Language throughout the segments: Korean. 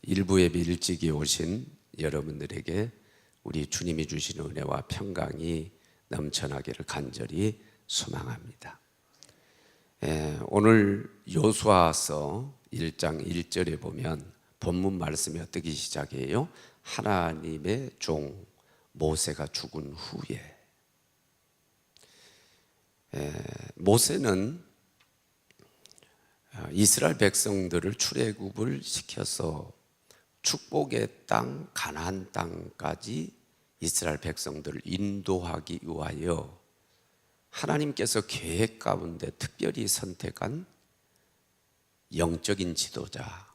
일부 예배 일찍이 오신 여러분들에게 우리 주님이 주시는 은혜와 평강이 넘쳐나기를 간절히 소망합니다. 오늘 여호수아서 1장 1절에 보면 본문 말씀이 어떻게 시작해요? 하나님의 종 모세가 죽은 후에 모세는 이스라엘 백성들을 출애굽을 시켜서 축복의 땅 가나안 땅까지 이스라엘 백성들을 인도하기 위하여 하나님께서 계획 가운데 특별히 선택한 영적인 지도자,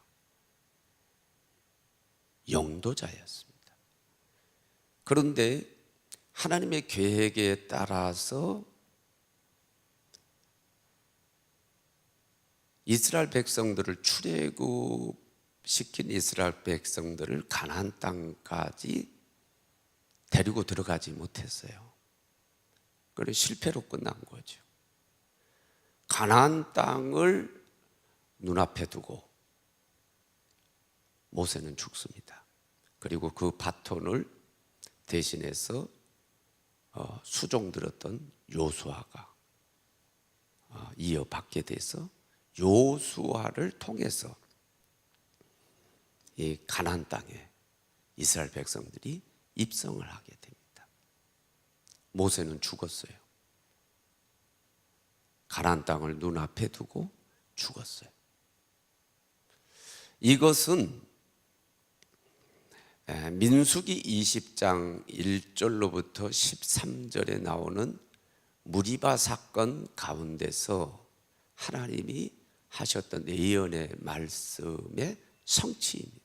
영도자였습니다. 그런데 하나님의 계획에 따라서 이스라엘 백성들을 출애굽시킨 이스라엘 백성들을 가나안 땅까지 데리고 들어가지 못했어요. 그래서 실패로 끝난 거죠. 가나안 땅을 눈앞에 두고 모세는 죽습니다. 그리고 그 바톤을 대신해서 수종 들었던 여호수아가 이어받게 돼서 여호수아를 통해서 이 가나안 땅에 이스라엘 백성들이 입성을 하게 됩니다. 모세는 죽었어요. 가나안 땅을 눈앞에 두고 죽었어요. 이것은 민수기 20장 1절로부터 13절에 나오는 무리바 사건 가운데서 하나님이 하셨던 예언의 말씀의 성취입니다.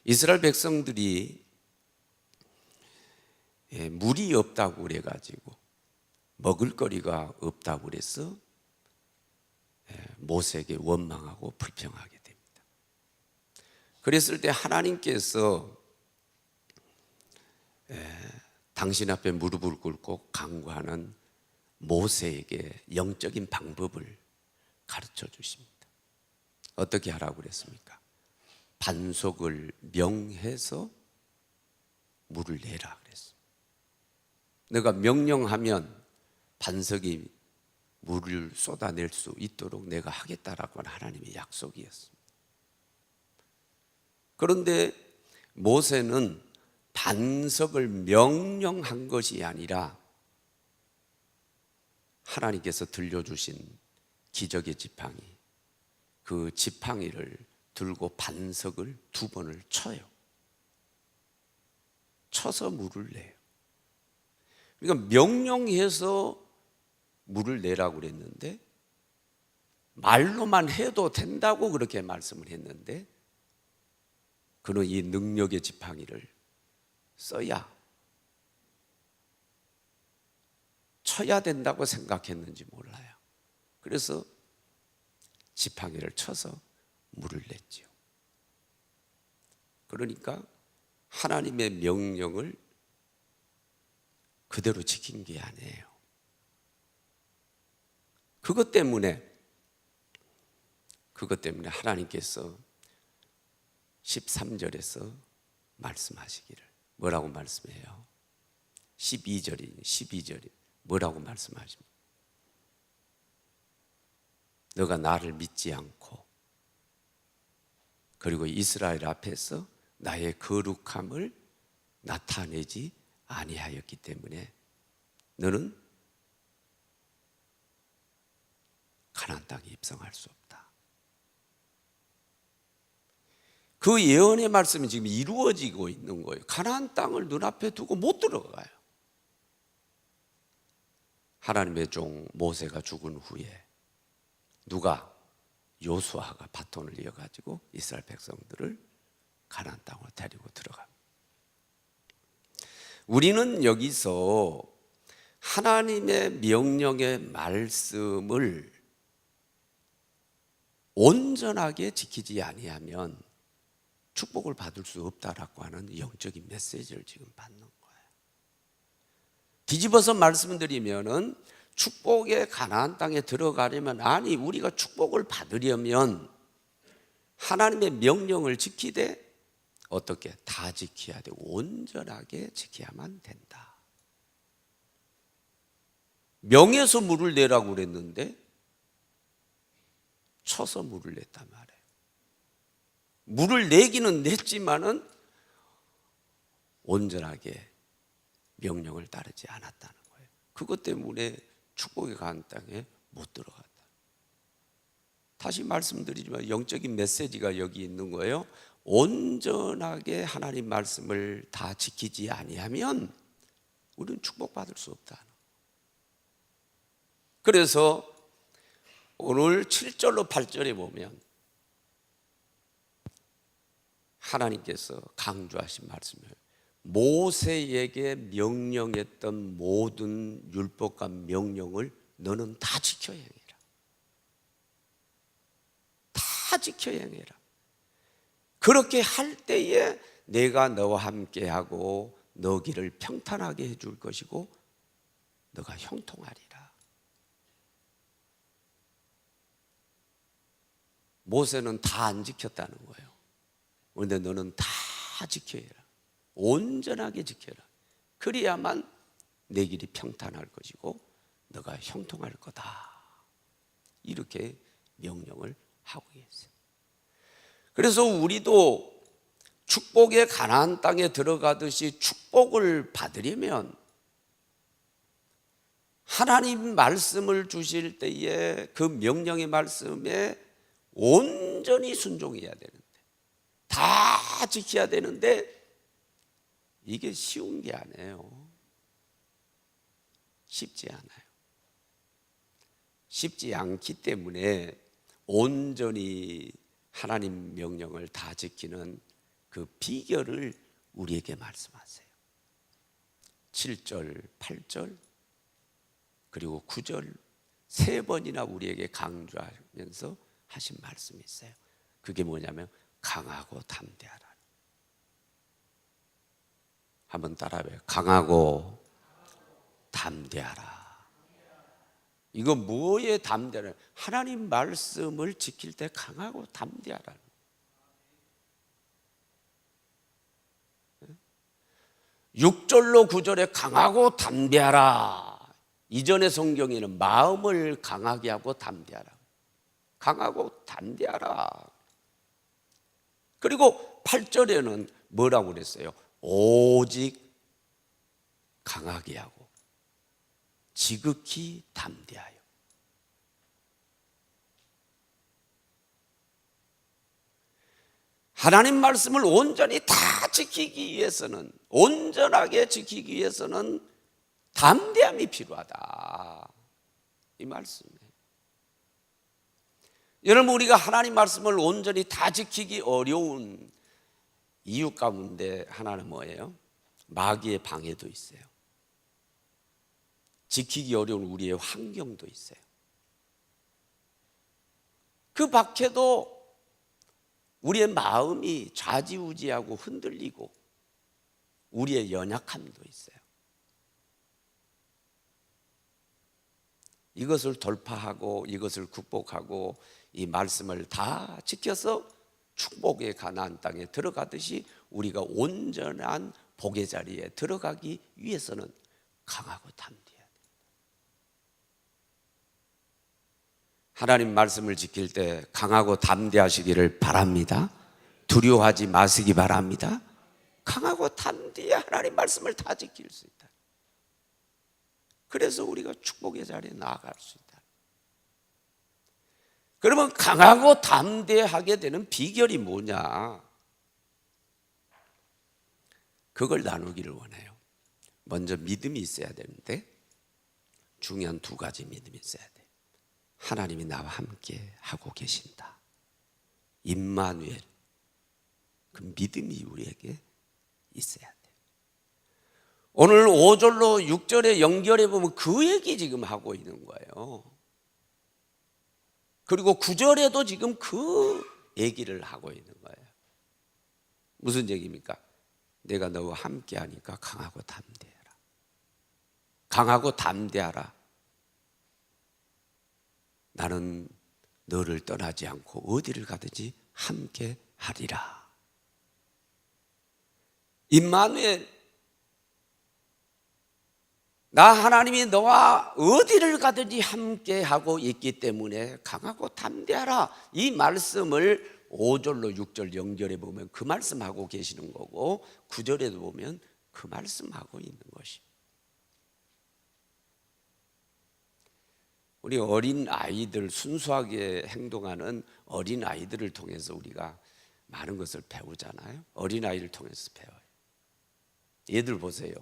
이스라엘 백성들이 물이 없다고 그래가지고 먹을거리가 없다고 그래서 모세에게 원망하고 불평하게 됩니다. 그랬을 때 하나님께서 당신 앞에 무릎을 꿇고 간구하는 모세에게 영적인 방법을 가르쳐 주십니다. 어떻게 하라고 그랬습니까? 반석을 명해서 물을 내라 그랬습니다. 내가 명령하면 반석이 물을 쏟아낼 수 있도록 내가 하겠다라고 하는 하나님의 약속이었습니다. 그런데 모세는 반석을 명령한 것이 아니라 하나님께서 들려주신 기적의 지팡이, 그 지팡이를 들고 반석을 2번을 쳐요. 쳐서 물을 내요. 그러니까 명령해서 물을 내라고 그랬는데 말로만 해도 된다고 그렇게 말씀을 했는데 그는 이 능력의 지팡이를 써야 쳐야 된다고 생각했는지 몰라요. 그래서 지팡이를 쳐서 물을 냈죠. 그러니까 하나님의 명령을 그대로 지킨 게 아니에요. 그것 때문에 하나님께서 13절에서 말씀하시기를 뭐라고 말씀해요? 12절이 뭐라고 말씀하십니까? 너가 나를 믿지 않고 그리고 이스라엘 앞에서 나의 거룩함을 나타내지 아니하였기 때문에 너는 가나안 땅에 입성할 수 없다. 그 예언의 말씀이 지금 이루어지고 있는 거예요. 가나안 땅을 눈앞에 두고 못 들어가요. 하나님의 종 모세가 죽은 후에 누가? 여호수아가 바톤을 이어가지고 이스라엘 백성들을 가나안 땅으로 데리고 들어갑니다. 우리는 여기서 하나님의 명령의 말씀을 온전하게 지키지 아니하면 축복을 받을 수 없다라고 하는 영적인 메시지를 지금 받는 거예요. 뒤집어서 말씀드리면은 축복의 가나안 땅에 들어가려면, 아니 우리가 축복을 받으려면 하나님의 명령을 지키되 어떻게? 다 지켜야 돼. 온전하게 지켜야만 된다. 명에서 물을 내라고 그랬는데 쳐서 물을 냈단 말이에요. 물을 내기는 냈지만은 온전하게 명령을 따르지 않았다는 거예요. 그것 때문에 축복의 가나안 땅에 못 들어갔다. 다시 말씀드리지만 영적인 메시지가 여기 있는 거예요. 온전하게 하나님 말씀을 다 지키지 아니하면 우리는 축복받을 수 없다. 그래서 오늘 7절로 8절에 보면 하나님께서 강조하신 말씀을 모세에게 명령했던 모든 율법과 명령을 너는 다 지켜 행해라. 다 지켜 행해라. 그렇게 할 때에 내가 너와 함께하고 너 길을 평탄하게 해줄 것이고 너가 형통하리라. 모세는 다 안 지켰다는 거예요. 그런데 너는 다 지켜야 해라. 온전하게 지켜라. 그래야만 내 길이 평탄할 것이고 너가 형통할 거다. 이렇게 명령을 하고 계세요. 그래서 우리도 축복의 가나안 땅에 들어가듯이 축복을 받으려면 하나님 말씀을 주실 때에 그 명령의 말씀에 온전히 순종해야 되는데, 다 지켜야 되는데 이게 쉬운 게 아니에요. 쉽지 않아요. 쉽지 않기 때문에 온전히 하나님 명령을 다 지키는 그 비결을 우리에게 말씀하세요. 7절, 8절 그리고 9절 세 번이나 우리에게 강조하면서 하신 말씀이 있어요. 그게 뭐냐면 강하고 담대하라. 한번 따라해봐요. 강하고 담대하라. 이거 뭐에 담대하라? 하나님 말씀을 지킬 때 강하고 담대하라. 6절로 9절에 강하고 담대하라. 이전의 성경에는 마음을 강하게 하고 담대하라. 강하고 담대하라. 그리고 8절에는 뭐라고 그랬어요? 오직 강하게 하고 지극히 담대하여. 하나님 말씀을 온전히 다 지키기 위해서는, 온전하게 지키기 위해서는 담대함이 필요하다. 이 말씀이에요. 여러분, 우리가 하나님 말씀을 온전히 다 지키기 어려운 이유 가운데 하나는 뭐예요? 마귀의 방해도 있어요. 지키기 어려운 우리의 환경도 있어요. 그 밖에도 우리의 마음이 좌지우지하고 흔들리고 우리의 연약함도 있어요. 이것을 돌파하고 이것을 극복하고 이 말씀을 다 지켜서 축복의 가나안 땅에 들어가듯이 우리가 온전한 복의 자리에 들어가기 위해서는 강하고 담대해야 됩니다. 하나님 말씀을 지킬 때 강하고 담대하시기를 바랍니다. 두려워하지 마시기 바랍니다. 강하고 담대해 하나님 말씀을 다 지킬 수 있다. 그래서 우리가 축복의 자리에 나아갈 수 있다. 그러면 강하고 담대하게 되는 비결이 뭐냐? 그걸 나누기를 원해요. 먼저 믿음이 있어야 되는데 중요한 두 가지 믿음이 있어야 돼요. 하나님이 나와 함께 하고 계신다. 임마누엘. 그 믿음이 우리에게 있어야 돼요. 오늘 5절로 6절에 연결해 보면 그 얘기 지금 하고 있는 거예요. 그리고 9절에도 지금 그 얘기를 하고 있는 거예요. 무슨 얘기입니까? 내가 너와 함께 하니까 강하고 담대하라. 강하고 담대하라. 나는 너를 떠나지 않고 어디를 가든지 함께 하리라. 임마누엘, 나 하나님이 너와 어디를 가든지 함께 하고 있기 때문에 강하고 담대하라. 이 말씀을 5절로 6절 0절에 보면 그 말씀하고 계시는 거고 9절에도 보면 그 말씀하고 있는 것입니다. 우리 어린 아이들, 순수하게 행동하는 어린 아이들을 통해서 우리가 많은 것을 배우잖아요. 어린 아이를 통해서 배워요. 얘들 보세요.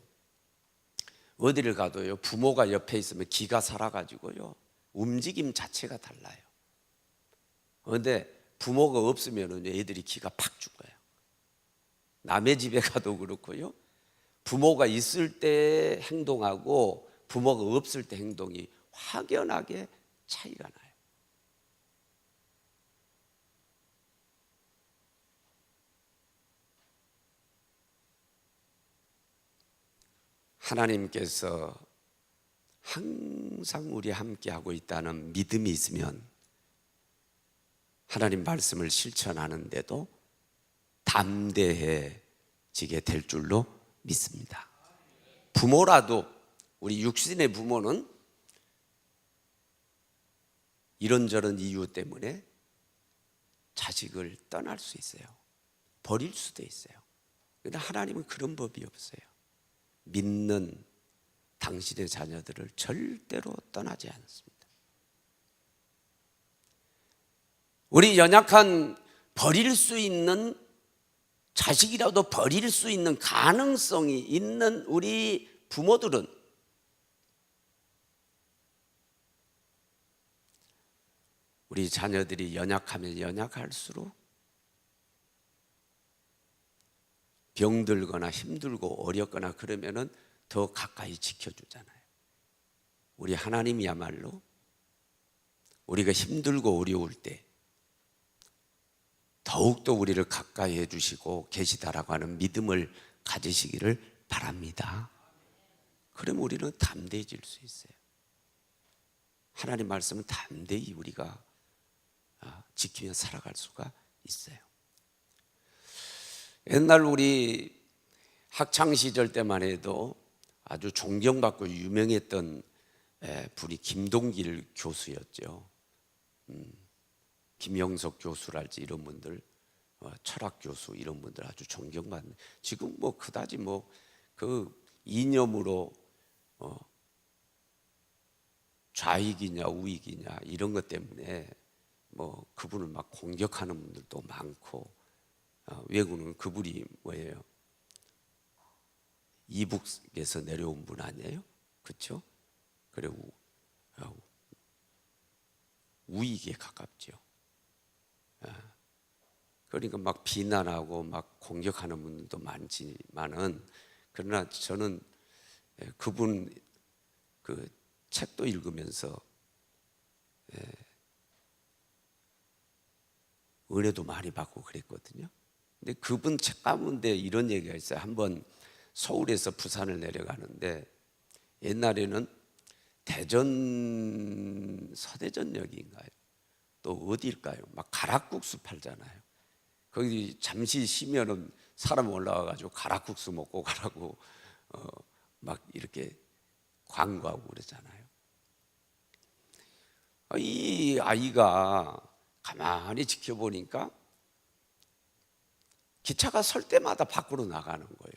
어디를 가도요, 부모가 옆에 있으면 기가 살아가지고요, 움직임 자체가 달라요. 그런데 부모가 없으면 애들이 기가 팍 죽어요. 남의 집에 가도 그렇고요, 부모가 있을 때 행동하고 부모가 없을 때 행동이 확연하게 차이가 나요. 하나님께서 항상 우리 함께 하고 있다는 믿음이 있으면 하나님 말씀을 실천하는데도 담대해지게 될 줄로 믿습니다. 부모라도, 우리 육신의 부모는 이런저런 이유 때문에 자식을 떠날 수 있어요. 버릴 수도 있어요. 그런데 하나님은 그런 법이 없어요. 믿는 당신의 자녀들을 절대로 떠나지 않습니다. 우리 연약한, 버릴 수 있는, 자식이라도 버릴 수 있는 가능성이 있는 우리 부모들은 우리 자녀들이 연약하면 연약할수록 병들거나 힘들고 어렵거나 그러면은 더 가까이 지켜주잖아요. 우리 하나님이야말로 우리가 힘들고 어려울 때 더욱더 우리를 가까이 해주시고 계시다라고 하는 믿음을 가지시기를 바랍니다. 그러면 우리는 담대해질 수 있어요. 하나님 말씀은 담대히 우리가 지키며 살아갈 수가 있어요. 옛날 우리 학창시절 때만 해도 아주 존경받고 유명했던 분이 김동길 교수였죠. 김영석 교수랄지 이런 분들, 철학 교수 이런 분들 아주 존경받는. 지금 뭐 그다지 뭐 그 이념으로 좌익이냐 우익이냐 이런 것 때문에 뭐 그분을 막 공격하는 분들도 많고, 외국은 그분이 뭐예요? 이북에서 내려온 분 아니에요? 그렇죠? 그리고 우익에 가깝죠. 그러니까 막 비난하고 막 공격하는 분들도 많지만은, 그러나 저는 그분 그 책도 읽으면서 은혜도 많이 받고 그랬거든요. 근데 그분 책 가운데 이런 얘기가 있어요. 한번 서울에서 부산을 내려가는데 옛날에는 대전 서대전역인가요? 또 어디일까요? 막 가락국수 팔잖아요. 거기 잠시 쉬면은 사람 올라와가지고 가락국수 먹고 가라고 막 이렇게 광고하고 그러잖아요. 이 아이가 가만히 지켜보니까 기차가 설 때마다 밖으로 나가는 거예요.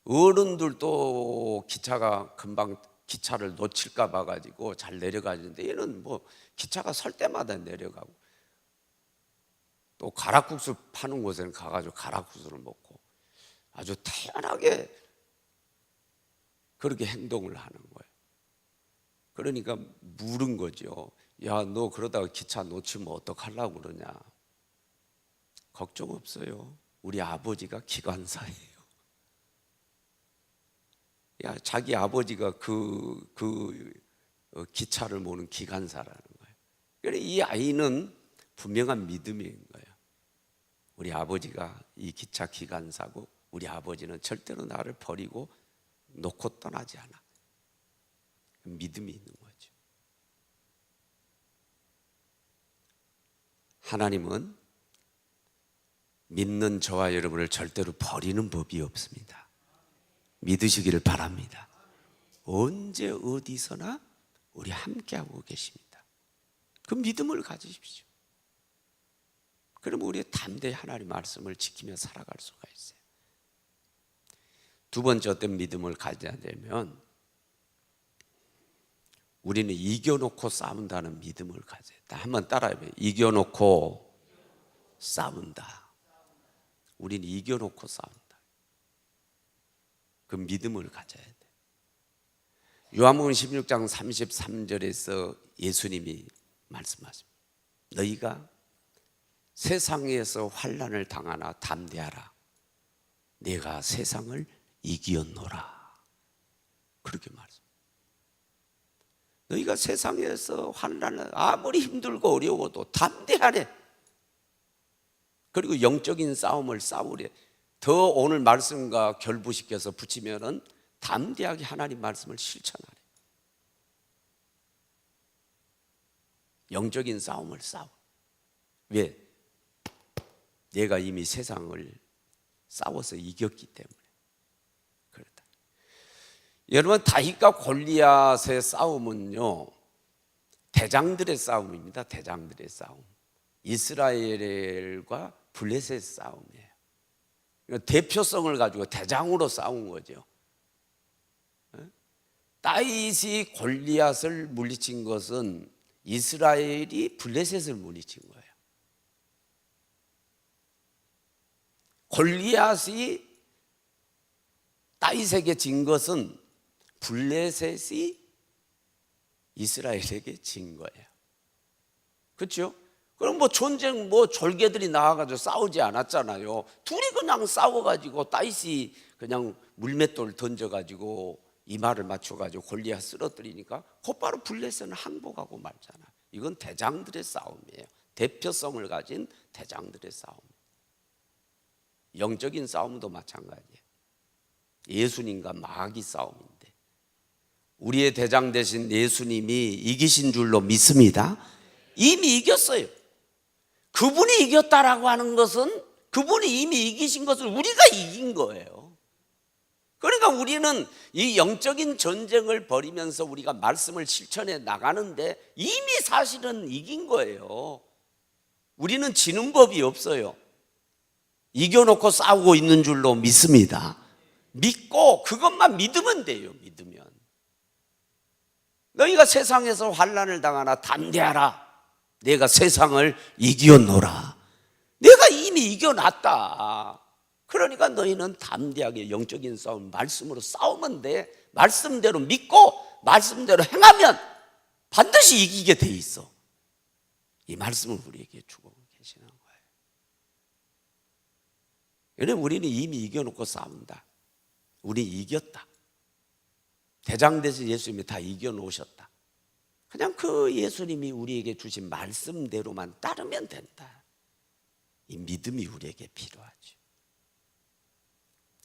어른들도 기차가 금방 기차를 놓칠까 봐 가지고 잘 내려가는데 얘는 뭐 기차가 설 때마다 내려가고, 또 가락국수 파는 곳에는 가가지고 가락국수를 먹고 아주 태연하게 그렇게 행동을 하는 거예요. 그러니까 물은 거죠. 야, 너 그러다가 기차 놓치면 어떡하려고 그러냐. 걱정 없어요. 우리 아버지가 기관사예요. 야, 자기 아버지가 그 기차를 모는 기관사라는 거예요. 그러니까 이 아이는 분명한 믿음인 거예요. 우리 아버지가 이 기차 기관사고 우리 아버지는 절대로 나를 버리고 놓고 떠나지 않아. 믿음이 있는 거죠. 하나님은 믿는 저와 여러분을 절대로 버리는 법이 없습니다. 믿으시기를 바랍니다. 언제 어디서나 우리 함께하고 계십니다. 그 믿음을 가지십시오. 그럼 우리 담대히 하나님의 말씀을 지키며 살아갈 수가 있어요. 두 번째 어떤 믿음을 가져야 되면 우리는 이겨놓고 싸운다는 믿음을 가져야 돼. 한번 따라해봐요. 이겨놓고 싸운다. 우리는 이겨놓고 싸운다. 그 믿음을 가져야 돼. 요한복음 16장 33절에서 예수님이 말씀하십니다. 너희가 세상에서 환난을 당하나 담대하라. 내가 세상을 이기었노라. 그렇게 말씀. 너희가 세상에서 환난을 아무리 힘들고 어려워도 담대하래. 그리고 영적인 싸움을 싸우래. 더 오늘 말씀과 결부시켜서 붙이면은 담대하게 하나님 말씀을 실천하래. 영적인 싸움을 싸워. 왜? 내가 이미 세상을 싸워서 이겼기 때문에 그렇다. 여러분, 다윗과 골리앗의 싸움은요, 대장들의 싸움입니다. 대장들의 싸움. 이스라엘과 블레셋의 싸움이에요. 대표성을 가지고 대장으로 싸운 거죠. 다윗이 골리앗을 물리친 것은 이스라엘이 블레셋을 물리친 거예요. 골리앗이 다윗에게 진 것은 블레셋이 이스라엘에게 진 거예요. 그렇죠? 그럼 전쟁 졸개들이 나와가지고 싸우지 않았잖아요. 둘이 그냥 싸워가지고 다윗이 그냥 물맷돌 던져가지고 이마를 맞춰가지고 골리앗 쓰러뜨리니까 곧바로 블레셋은 항복하고 말잖아. 이건 대장들의 싸움이에요. 대표성을 가진 대장들의 싸움. 영적인 싸움도 마찬가지예요. 예수님과 마귀 싸움인데 우리의 대장 되신 예수님이 이기신 줄로 믿습니다. 이미 이겼어요. 그분이 이겼다라고 하는 것은 그분이 이미 이기신 것을 우리가 이긴 거예요. 그러니까 우리는 이 영적인 전쟁을 벌이면서 우리가 말씀을 실천해 나가는데 이미 사실은 이긴 거예요. 우리는 지는 법이 없어요. 이겨놓고 싸우고 있는 줄로 믿습니다. 믿고 그것만 믿으면 돼요. 믿으면. 너희가 세상에서 환난을 당하나 담대하라. 내가 세상을 이겼노라. 내가 이미 이겨놨다. 그러니까 너희는 담대하게 영적인 싸움 말씀으로 싸우면 돼. 말씀대로 믿고 말씀대로 행하면 반드시 이기게 돼 있어. 이 말씀을 우리에게 주고 계시는 거예요. 왜냐면 우리는 이미 이겨놓고 싸운다. 우리 이겼다. 대장 되신 예수님이 다 이겨놓으셨다. 그냥 그 예수님이 우리에게 주신 말씀대로만 따르면 된다. 이 믿음이 우리에게 필요하죠.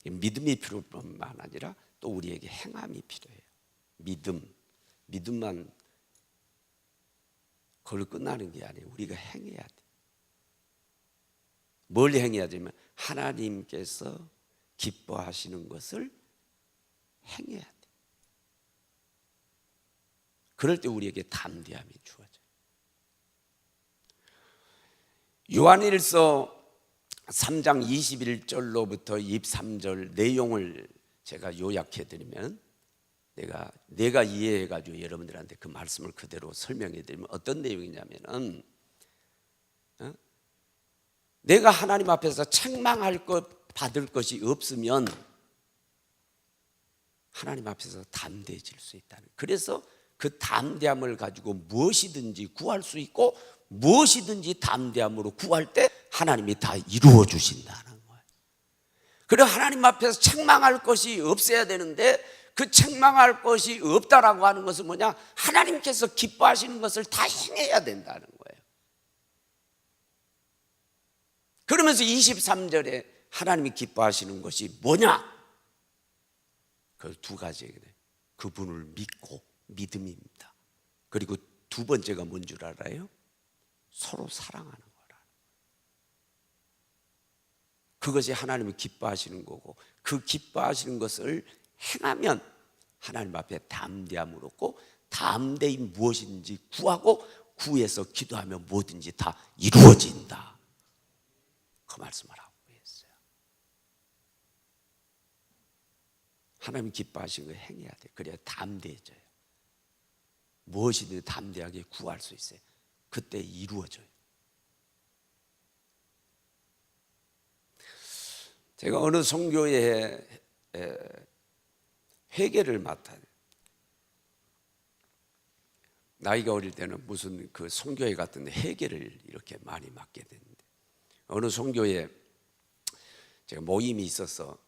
이 믿음이 필요할 뿐만 아니라 또 우리에게 행함이 필요해요. 믿음만 그걸로 끝나는 게 아니에요. 우리가 행해야 돼. 뭘 행해야 되면 하나님께서 기뻐하시는 것을 행해야 돼. 그럴 때 우리에게 담대함이 주어져요. 요한일서 3장 21절로부터 23절 내용을 제가 요약해드리면 내가 이해해가지고 여러분들한테 그 말씀을 그대로 설명해드리면 어떤 내용이냐면은 내가 하나님 앞에서 책망할 것 받을 것이 없으면 하나님 앞에서 담대해질 수 있다는. 그래서 그 담대함을 가지고 무엇이든지 구할 수 있고 무엇이든지 담대함으로 구할 때 하나님이 다 이루어 주신다는 거예요. 그리고 하나님 앞에서 책망할 것이 없어야 되는데 그 책망할 것이 없다라고 하는 것은 뭐냐? 하나님께서 기뻐하시는 것을 다 행해야 된다는 거예요. 그러면서 23절에 하나님이 기뻐하시는 것이 뭐냐? 그 두 가지 얘기네. 그분을 믿고 믿음입니다. 그리고 두 번째가 뭔 줄 알아요? 서로 사랑하는 거라. 그것이 하나님이 기뻐하시는 거고, 그 기뻐하시는 것을 행하면 하나님 앞에 담대함을 얻고, 담대히 무엇인지 구하고 구해서 기도하면 뭐든지 다 이루어진다, 그 말씀을 하고 있어요. 하나님 기뻐하시는 거 행해야 돼. 그래야 담대해져요. 무엇이든 담대하게 구할 수 있어요. 그때 이루어져요. 제가 어느 선교회에 회계를 맡아요. 나이가 어릴 때는 무슨 그 선교회 같은 회계를 이렇게 많이 맡게 됐는데, 어느 선교회에 제가 모임이 있어서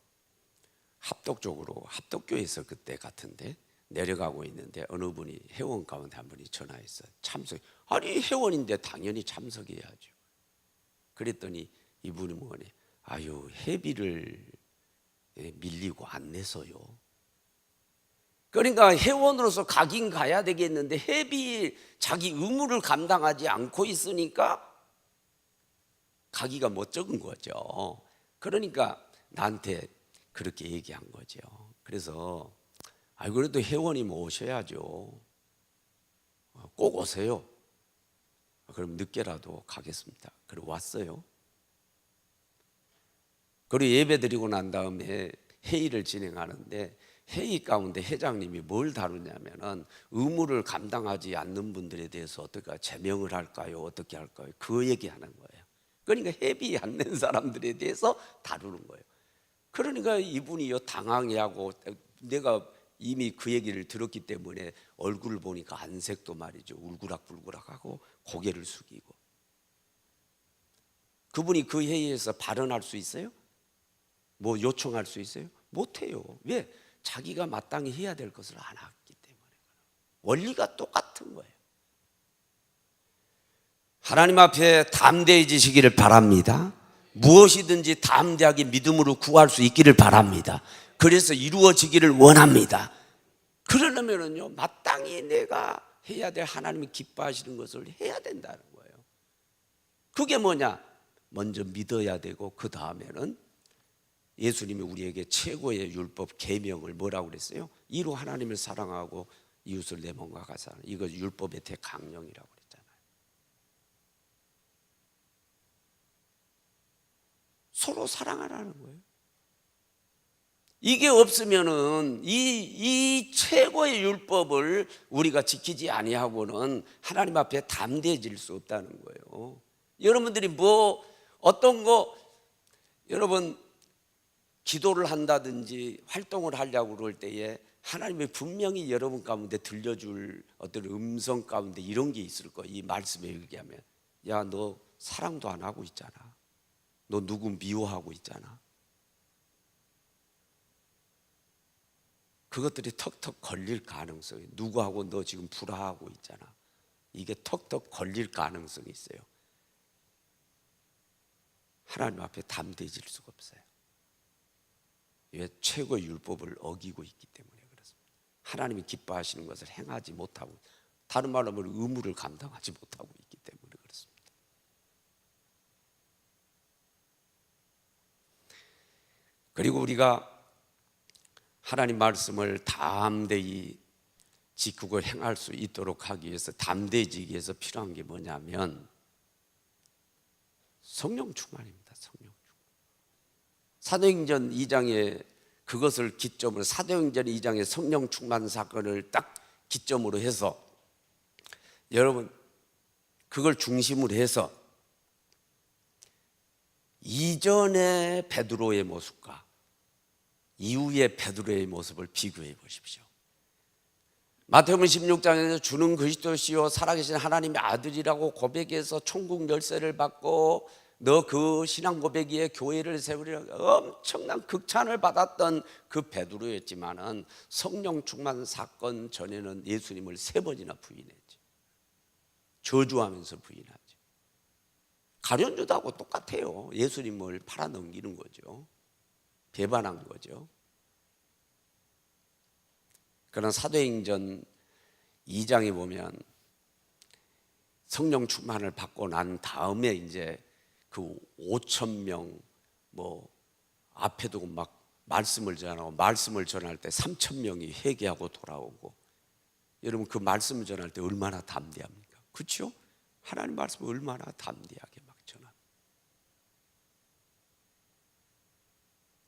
합덕교에서 그때 같은데 내려가고 있는데 어느 분이 회원 가운데 한 분이 전화해서 참석. 아니 회원인데 당연히 참석해야죠. 그랬더니 이분이 뭐니? 아유 회비를 밀리고 안 내서요. 그러니까 회원으로서 가긴 가야 되겠는데 회비 자기 의무를 감당하지 않고 있으니까 가기가 못 적은 거죠. 그러니까 나한테 그렇게 얘기한 거죠. 그래서 그래도 회원이면 오셔야죠. 꼭 오세요. 그럼 늦게라도 가겠습니다. 그리고 왔어요. 그리고 예배 드리고 난 다음에 회의를 진행하는데, 회의 가운데 회장님이 뭘 다루냐면은 의무를 감당하지 않는 분들에 대해서 어떻게 제명을 할까요? 어떻게 할까요? 그 얘기하는 거예요. 그러니까 회비 안 낸 사람들에 대해서 다루는 거예요. 그러니까 이분이요 당황해하고, 내가 이미 그 얘기를 들었기 때문에 얼굴을 보니까 안색도 말이죠 울그락불그락하고 고개를 숙이고. 그분이 그 회의에서 발언할 수 있어요? 뭐 요청할 수 있어요? 못해요. 왜? 자기가 마땅히 해야 될 것을 안 했기 때문에. 원리가 똑같은 거예요. 하나님 앞에 담대해지시기를 바랍니다. 무엇이든지 담대하게 믿음으로 구할 수 있기를 바랍니다. 그래서 이루어지기를 원합니다. 그러려면요 마땅히 내가 해야 될 하나님이 기뻐하시는 것을 해야 된다는 거예요. 그게 뭐냐? 먼저 믿어야 되고, 그 다음에는 예수님이 우리에게 최고의 율법 계명을 뭐라고 그랬어요? 이로 하나님을 사랑하고 이웃을 내 몸과 같이 사랑. 이거 율법의 대강령이라고 그랬잖아요. 서로 사랑하라는 거예요. 이게 없으면은 이 최고의 율법을 우리가 지키지 아니하고는 하나님 앞에 담대해질 수 없다는 거예요. 여러분들이 뭐 어떤 거 여러분 기도를 한다든지 활동을 하려고 그럴 때에 하나님이 분명히 여러분 가운데 들려줄 어떤 음성 가운데 이런 게 있을 거예요. 이 말씀에 얘기하면, 야, 너 사랑도 안 하고 있잖아. 너 누구 미워하고 있잖아. 그것들이 턱턱 걸릴 가능성이, 누구하고 너 지금 불화하고 있잖아. 이게 턱턱 걸릴 가능성이 있어요. 하나님 앞에 담대해질 수가 없어요. 왜? 최고의 율법을 어기고 있기 때문에 그렇습니다. 하나님이 기뻐하시는 것을 행하지 못하고, 다른 말로 하면 의무를 감당하지 못하고 있기 때문에 그렇습니다. 그리고 우리가 하나님 말씀을 담대히 지키고 행할 수 있도록 하기 위해서, 담대해지기 위해서 필요한 게 뭐냐면 성령 충만입니다. 성령 충만. 사도행전 2장에 그것을 기점으로, 사도행전 2장의 성령 충만 사건을 딱 기점으로 해서, 여러분 그걸 중심으로 해서 이전의 베드로의 모습과 이후의 베드로의 모습을 비교해 보십시오. 마태복음 16장에서 주는 그리스도시요 살아계신 하나님의 아들이라고 고백해서 천국 열쇠를 받고 너 그 신앙 고백에 교회를 세우리라 엄청난 극찬을 받았던 그 베드로였지만은 성령 충만 사건 전에는 예수님을 3번이나 부인했지. 저주하면서 부인하지. 가룟유다하고 똑같아요. 예수님을 팔아넘기는 거죠. 배반한 거죠. 그러나 사도행전 2장에 보면 성령 충만을 받고 난 다음에 이제 그 5,000명 뭐 앞에 두고 막 말씀을 전하고 말씀을 전할 때 3,000명이 회개하고 돌아오고, 여러분 그 말씀을 전할 때 얼마나 담대합니까? 그렇죠? 하나님 말씀을 얼마나 담대하게 막 전합니다.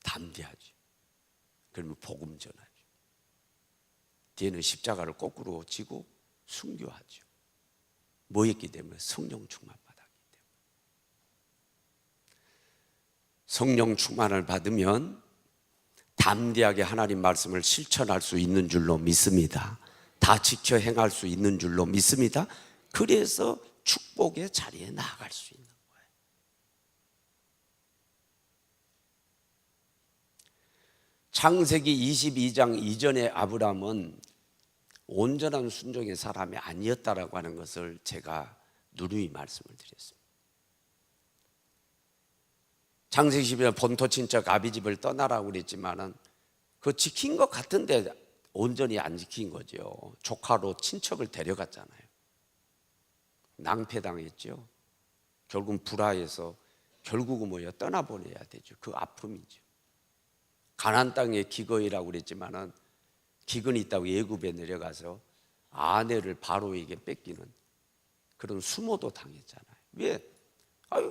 담대하죠. 그러면 복음 전하죠. 뒤에는 십자가를 거꾸로 지고 순교하죠. 뭐였기 때문에? 성령 충만 받았기 때문에. 성령 충만을 받으면 담대하게 하나님 말씀을 실천할 수 있는 줄로 믿습니다. 다 지켜 행할 수 있는 줄로 믿습니다. 그래서 축복의 자리에 나아갈 수 있는 거예요. 창세기 22장 이전에 아브라함은 온전한 순종의 사람이 아니었다라고 하는 것을 제가 누누이 말씀을 드렸습니다. 창세기 12장 본토 친척 아비집을 떠나라고 그랬지만은 그 지킨 것 같은데 온전히 안 지킨 거죠. 조카로 친척을 데려갔잖아요. 낭패당했죠. 결국은 불화해서 결국은 뭐예요? 떠나보내야 되죠. 그 아픔이죠. 가나안 땅에 기거이라고 그랬지만은 기근이 있다고 애굽에 내려가서 아내를 바로에게 뺏기는 그런 수모도 당했잖아요. 왜?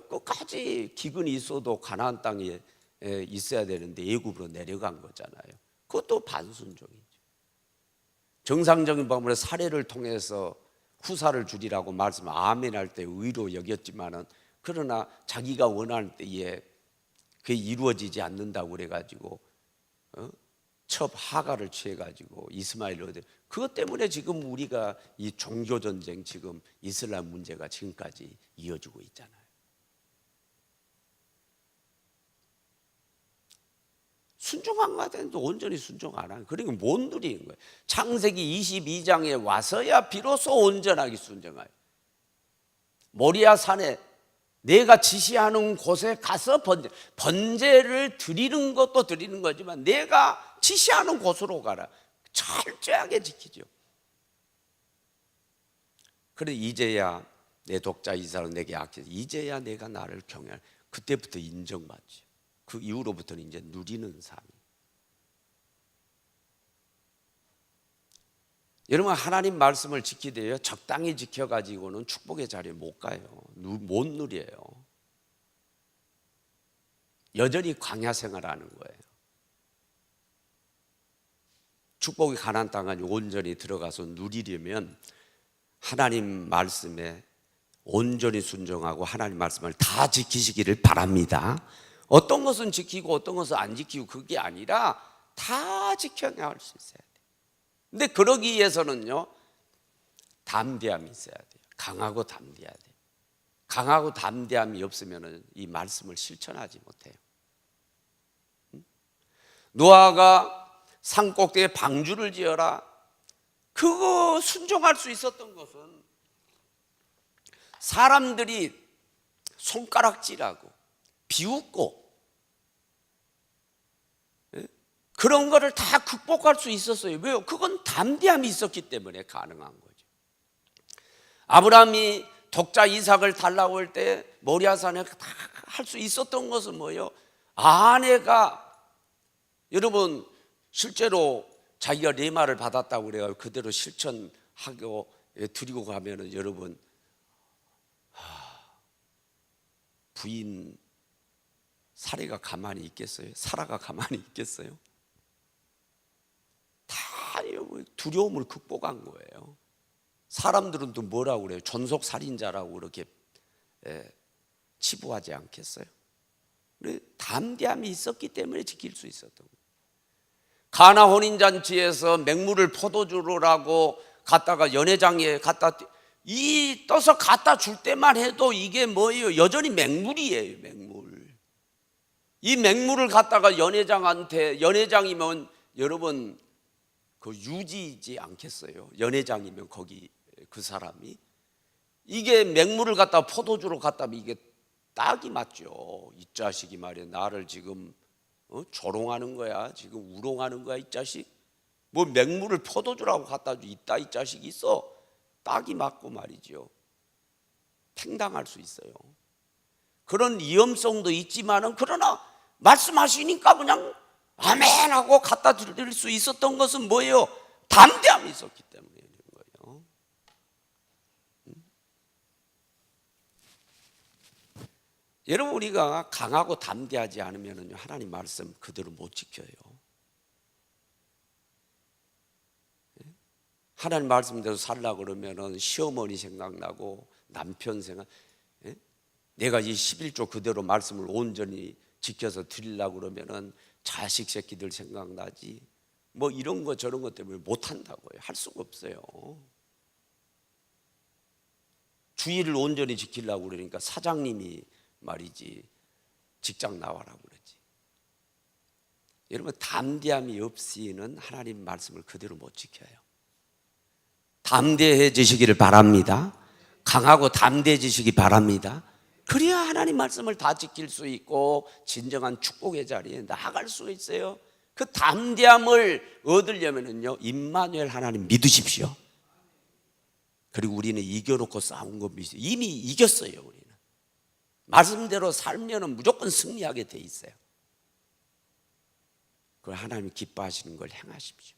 끝까지 기근이 있어도 가나안 땅에 있어야 되는데 애굽으로 내려간 거잖아요. 그것도 반순종이죠. 정상적인 방법으로 사례를 통해서 후사를 주리라고 말씀을 아멘할 때 의로 여겼지만은, 그러나 자기가 원하는 때에 그게 이루어지지 않는다고 그래가지고 첩 하가를 취해가지고 이스마엘을 얻어. 그것 때문에 지금 우리가 이 종교 전쟁, 지금 이슬람 문제가 지금까지 이어지고 있잖아요. 순종한 것 같은데 온전히 순종 안 하는, 그러니까 못 누리는 거예요. 창세기 22장에 와서야 비로소 온전하게 순종해요. 모리아 산에 내가 지시하는 곳에 가서 번제를 드리는 것도 드리는 거지만 내가 지시하는 곳으로 가라. 철저하게 지키죠. 그래 이제야 내 독자 이스라엘 내게 악해서 이제야 내가 나를 경외할, 그때부터 인정받죠. 그 이후로부터는 이제 누리는 삶. 여러분 하나님 말씀을 지키되어 적당히 지켜가지고는 축복의 자리에 못 가요. 못 누려요. 여전히 광야 생활하는 거예요. 축복이 가나안 땅에 온전히 들어가서 누리려면 하나님 말씀에 온전히 순종하고 하나님 말씀을 다 지키시기를 바랍니다. 어떤 것은 지키고 어떤 것은 안 지키고 그게 아니라 다 지켜나갈 수 있어야 돼요. 근데 그러기 위해서는요, 담대함이 있어야 돼요. 강하고 담대해야 돼요. 강하고 담대함이 없으면 이 말씀을 실천하지 못해요. 노아가 산 꼭대기에 방주를 지어라, 그거 순종할 수 있었던 것은 사람들이 손가락질하고 비웃고 그런 거를 다 극복할 수 있었어요. 왜요? 그건 담대함이 있었기 때문에 가능한 거죠. 아브라함이 독자 이삭을 달라고 할 때 모리아산에 다 할 수 있었던 것은 뭐예요? 아내가, 여러분 실제로 자기가 레마를 받았다고 그래요. 그대로 실천하고 드리고 가면은 여러분 부인 사례가 가만히 있겠어요? 사라가 가만히 있겠어요? 다 두려움을 극복한 거예요. 사람들은 또 뭐라고 그래요? 존속살인자라고 그렇게 치부하지 않겠어요? 담대함이 있었기 때문에 지킬 수 있었던 거예요. 가나 혼인잔치에서 맹물을 포도주로라고 갖다가 연회장에 갖다 떠서 갖다 줄 때만 해도 이게 뭐예요? 여전히 맹물이에요. 맹물. 이 맹물을 갖다가 연회장한테, 연회장이면 여러분 그 유지지 않겠어요? 연회장이면 거기 그 사람이 이게 맹물을 갖다 포도주로 갖다면 이게 딱이 맞죠. 이 자식이 말이야 나를 지금 조롱하는 거야, 지금 우롱하는 거야 이 자식. 뭐 맹물을 포도주라고 갖다 주 있다 이 자식이 있어. 딱이 맞고 말이죠. 팽당할 수 있어요. 그런 위험성도 있지만은 그러나 말씀하시니까 그냥 아멘 하고 갖다 드릴 수 있었던 것은 뭐예요? 담대함이 있었기 때문에 그런 거예요. 여러분, 우리가 강하고 담대하지 않으면 하나님 말씀 그대로 못 지켜요. 하나님 말씀대로 살려고 그러면 시어머니 생각나고 남편 생각, 내가 이 11조 그대로 말씀을 온전히 지켜서 드리려고 그러면 자식 새끼들 생각나지, 뭐 이런 거 저런 것 때문에 못한다고요. 할 수가 없어요. 주의를 온전히 지키려고 그러니까 사장님이 말이지 직장 나와라고 그러지. 여러분, 담대함이 없이는 하나님 말씀을 그대로 못 지켜요. 담대해지시기를 바랍니다. 강하고 담대해지시기 바랍니다. 그래야 하나님 말씀을 다 지킬 수 있고 진정한 축복의 자리에 나아갈 수 있어요. 그 담대함을 얻으려면요, 임마누엘 하나님 믿으십시오. 그리고 우리는 이겨놓고 싸운 거 믿으세요. 이미 이겼어요. 우리는 말씀대로 살면은 무조건 승리하게 돼 있어요. 그걸 하나님 기뻐하시는 걸 행하십시오.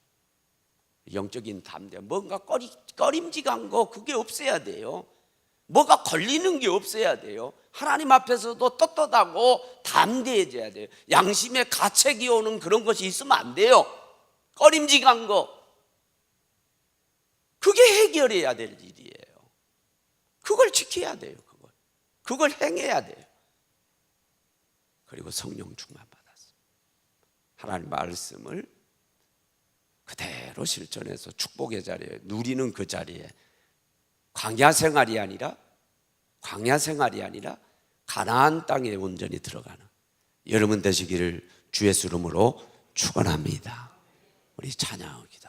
영적인 담대함, 뭔가 꺼림직한 거 그게 없어야 돼요. 뭐가 걸리는 게 없어야 돼요. 하나님 앞에서도 떳떳하고 담대해져야 돼요. 양심에 가책이 오는 그런 것이 있으면 안 돼요. 꺼림직한 거, 그게 해결해야 될 일이에요. 그걸 지켜야 돼요. 그걸 행해야 돼요. 그리고 성령 충만 받았어요. 하나님 말씀을 그대로 실천해서 축복의 자리에 누리는 그 자리에 광야 생활이 아니라 가나안 땅에 온전히 들어가는 여러분 되시기를 주 예수 이름으로 축원합니다. 우리 찬양하겠습니다.